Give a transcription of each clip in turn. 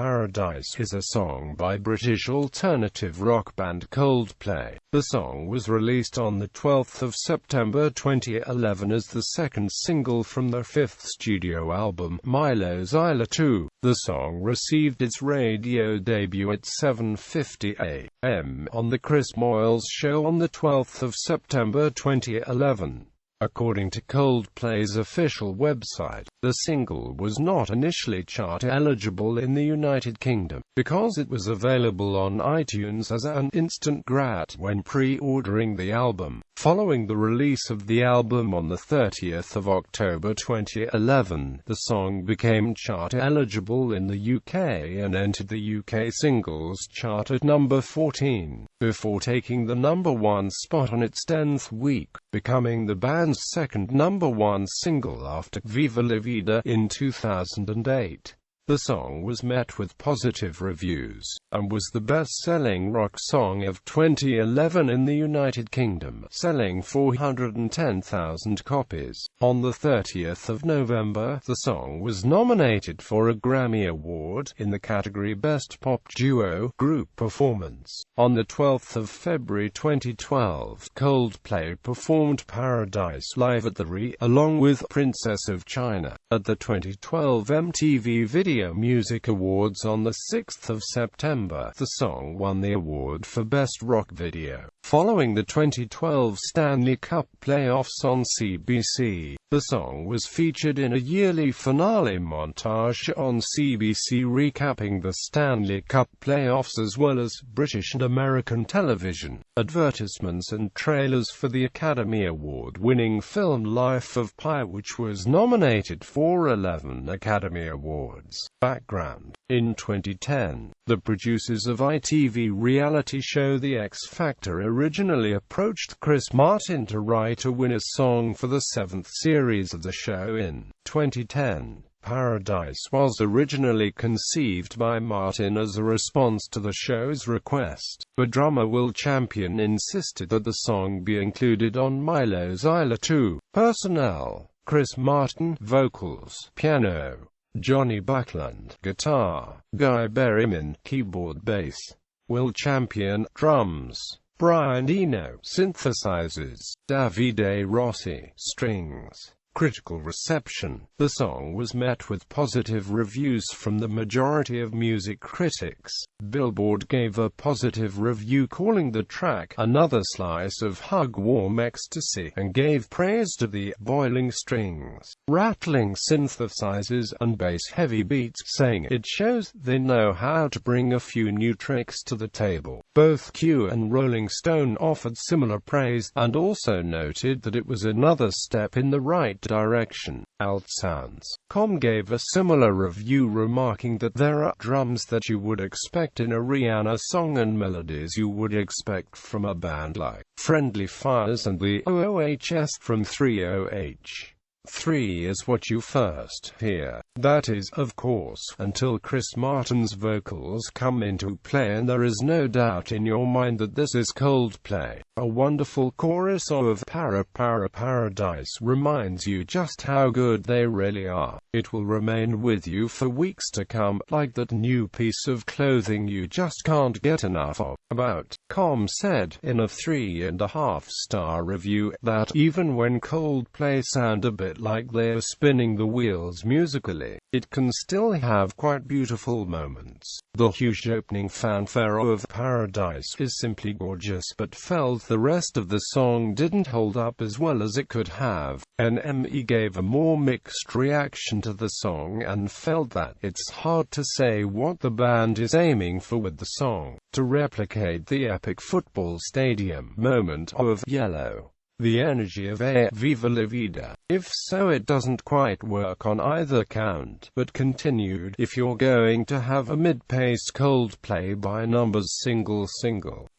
Paradise is a song by British alternative rock band Coldplay. The song was released on the 12th of September 2011 as the second single from their fifth studio album, Mylo Xyloto. The song received its radio debut at 7:50 a.m. on the Chris Moyles Show on the 12th of September 2011. According to Coldplay's official website, the single was not initially chart-eligible in the United Kingdom, because it was available on iTunes as an instant grat when pre-ordering the album. Following the release of the album on the 30th of October 2011, the song became chart-eligible in the UK and entered the UK singles chart at number 14, before taking the number 1 spot on its 10th week, becoming the band's second number 1 single after Viva La Vida in 2008. The song was met with positive reviews, and was the best-selling rock song of 2011 in the United Kingdom, selling 410,000 copies. On the 30th of November, the song was nominated for a Grammy Award in the category Best Pop Duo Group Performance. On the 12th of February 2012, Coldplay performed Paradise live at the along with Princess of China, at the 2012 MTV Video Music Awards on the 6th of September. The song won the award for Best Rock Video. Following the 2012 Stanley Cup playoffs on CBC, the song was featured in a yearly finale montage on CBC recapping the Stanley Cup playoffs as well as British and American television. Advertisements and trailers for the Academy Award-winning film Life of Pi, which was nominated for 11 Academy Awards. Background. In 2010, the producers of ITV reality show The X Factor originally approached Chris Martin to write a winner song for the 7th series of the show. In 2010, Paradise was originally conceived by Martin as a response to the show's request, but drummer Will Champion insisted that the song be included on Mylo Xyloto. Personnel: Chris Martin, vocals, piano; Johnny Buckland, guitar; Guy Berryman, keyboard, bass; Will Champion, drums; Brian Eno, synthesizers; Davide Rossi, strings. Critical reception. The song was met with positive reviews from the majority of music critics. Billboard gave a positive review calling the track another slice of hug-warm ecstasy, and gave praise to the boiling strings, rattling synthesizers, and bass-heavy beats, saying it shows they know how to bring a few new tricks to the table. Both Q and Rolling Stone offered similar praise, and also noted that it was another step in the right direction. Altsounds.com gave a similar review, remarking that there are drums that you would expect in a Rihanna song and melodies you would expect from a band like Friendly Fires and the OOHS from 3OH. 3 is what you first hear. That is, of course, until Chris Martin's vocals come into play, and there is no doubt in your mind that this is Coldplay. A wonderful chorus of Paradise reminds you just how good they really are. It will remain with you for weeks to come, like that new piece of clothing you just can't get enough of. About.com said, in a 3.5-star review, that even when Coldplay sound a bit like they're spinning the wheels musically, it can still have quite beautiful moments. The huge opening fanfare of Paradise is simply gorgeous, but felt the rest of the song didn't hold up as well as it could have. NME gave a more mixed reaction to the song and felt that it's hard to say what the band is aiming for with the song, to replicate the epic football stadium moment of Yellow, the energy of Viva La Vida. If so, it doesn't quite work on either count, but continued, if you're going to have a mid-paced Coldplay by numbers single,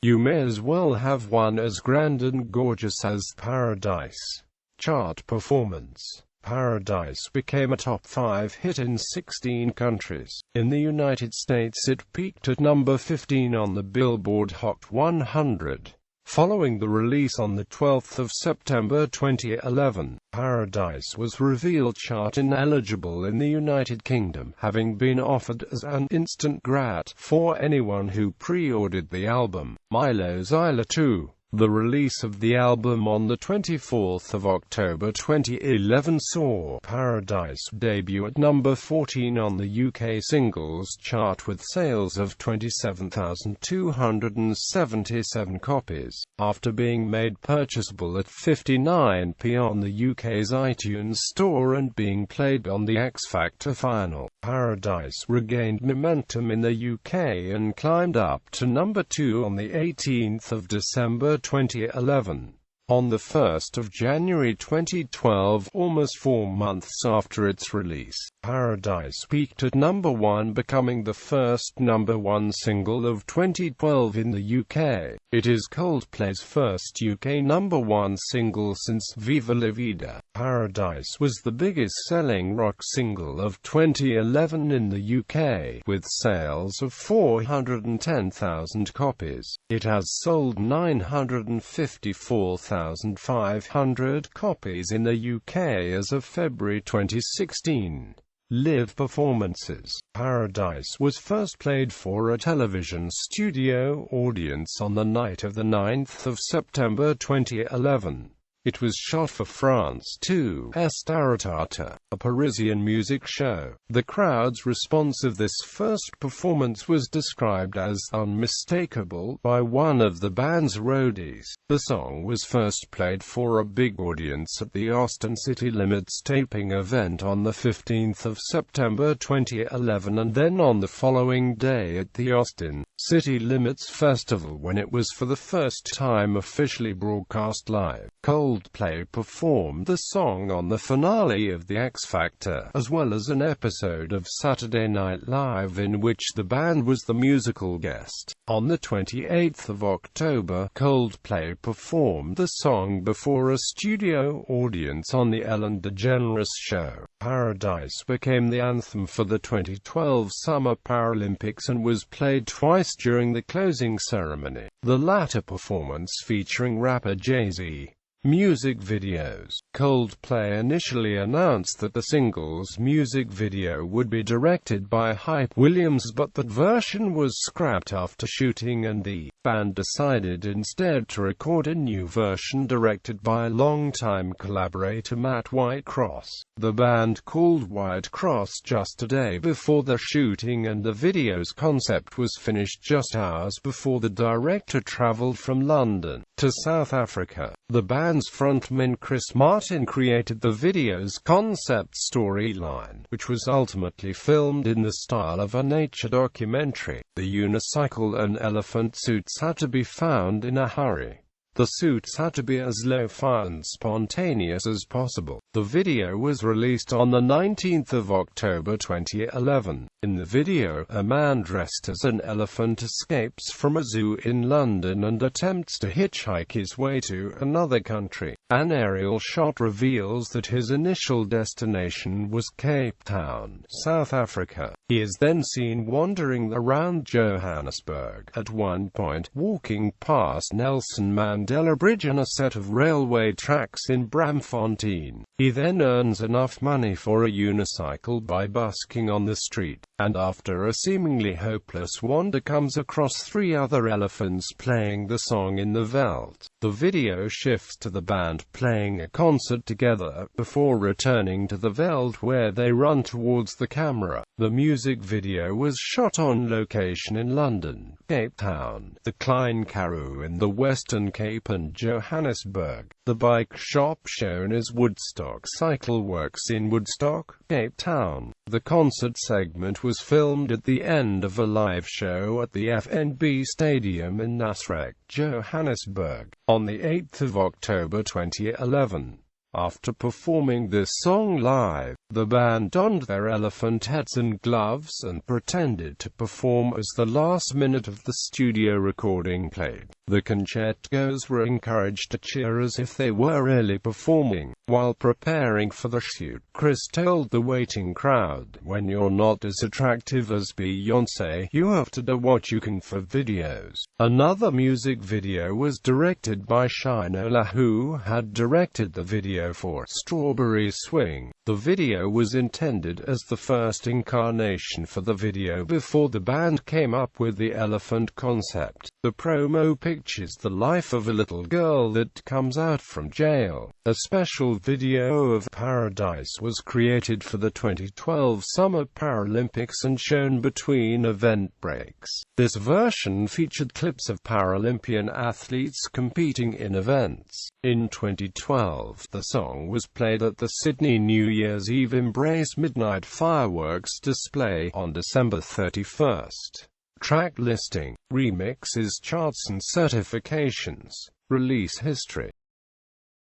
you may as well have one as grand and gorgeous as Paradise. Chart performance. Paradise became a top 5 hit in 16 countries. In the United States it peaked at number 15 on the Billboard Hot 100. Following the release on the 12th of September 2011, Paradise was revealed chart-ineligible in the United Kingdom, having been offered as an instant grat for anyone who pre-ordered the album. Mylo Xyloto.The release of the album on the 24th of October 2011 saw Paradise debut at number 14 on the UK singles chart with sales of 27,277 copies, after being made purchasable at 59p on the UK's iTunes store and being played on the X Factor final. Paradise regained momentum in the UK and climbed up to number 2 on the 18th of December 2011. On the 1st of January 2012, almost 4 months after its release, Paradise peaked at number 1, becoming the first number 1 single of 2012 in the UK. It is Coldplay's first UK number 1 single since Viva La Vida. Paradise was the biggest-selling rock single of 2011 in the UK, with sales of 410,000 copies. It has sold 954,500 copies in the UK as of February 2016. Live performances. Paradise was first played for a television studio audience on the night of the 9th of September 2011. It was shot for France 2's Taratata, a Parisian music show. The crowd's response of this first performance was described as unmistakable by one of the band's roadies. The song was first played for a big audience at the Austin City Limits taping event on the 15th of September 2011 and then on the following day at the Austin City Limits Festival when it was for the first time officially broadcast live. Coldplay performed the song on the finale of The X Factor, as well as an episode of Saturday Night Live in which the band was the musical guest. On the 28th of October, Coldplay performed the song before a studio audience on The Ellen DeGeneres Show. Paradise became the anthem for the 2012 Summer Paralympics and was played twice during the closing ceremony, the latter performance featuring rapper Jay-Z. Music videos. Coldplay initially announced that the single's music video would be directed by Hype Williams, but that version was scrapped after shooting and the band decided instead to record a new version directed by longtime collaborator Matt Whitecross. The band called Whitecross just a day before the shooting, and the video's concept was finished just hours before the director traveled from London to South Africa. The band's frontman Chris Martin created the video's concept storyline, which was ultimately filmed in the style of a nature documentary. The unicycle and elephant suits had to be found in a hurry. The suits had to be as lo-fi and spontaneous as possible. The video was released on the 19th of October 2011. In the video, a man dressed as an elephant escapes from a zoo in London and attempts to hitchhike his way to another country. An aerial shot reveals that his initial destination was Cape Town, South Africa. He is then seen wandering around Johannesburg, at one point walking past Nelson Mandela Bridge and a set of railway tracks in Braamfontein. He then earns enough money for a unicycle by busking on the street, and after a seemingly hopeless wander comes across 3 other elephants playing the song in the veldt. The video shifts to the band playing a concert together, before returning to the veldt where they run towards the camera. The music video was shot on location in London, Cape Town, the Klein Karoo in the Western Cape and Johannesburg. The bike shop shown is Woodstock Cycle Works in Woodstock, Cape Town. The concert segment was filmed at the end of a live show at the FNB Stadium in Nasrec, Johannesburg, on the 8th of October 2011. After performing this song live, The band donned their elephant heads and gloves and pretended to perform as the last minute of the studio recording played. The concertgoers were encouraged to cheer as if they were really performing. While preparing for the shoot, Chris told the waiting crowd, "When you're not as attractive as Beyoncé, you have to do what you can for videos." Another music video was directed by Shinola, who had directed the video for Strawberry Swing. The video was intended as the first incarnation for the video before the band came up with the elephant concept. The promo pictures the life of a little girl that comes out from jail. A special video of Paradise was created for the 2012 Summer Paralympics and shown between event breaks. This version featured clips of Paralympian athletes competing in events. In 2012, the song was played at the Sydney New Year's Eve Embrace Midnight Fireworks display on December 31st. Track listing, remixes, charts and certifications. Release history.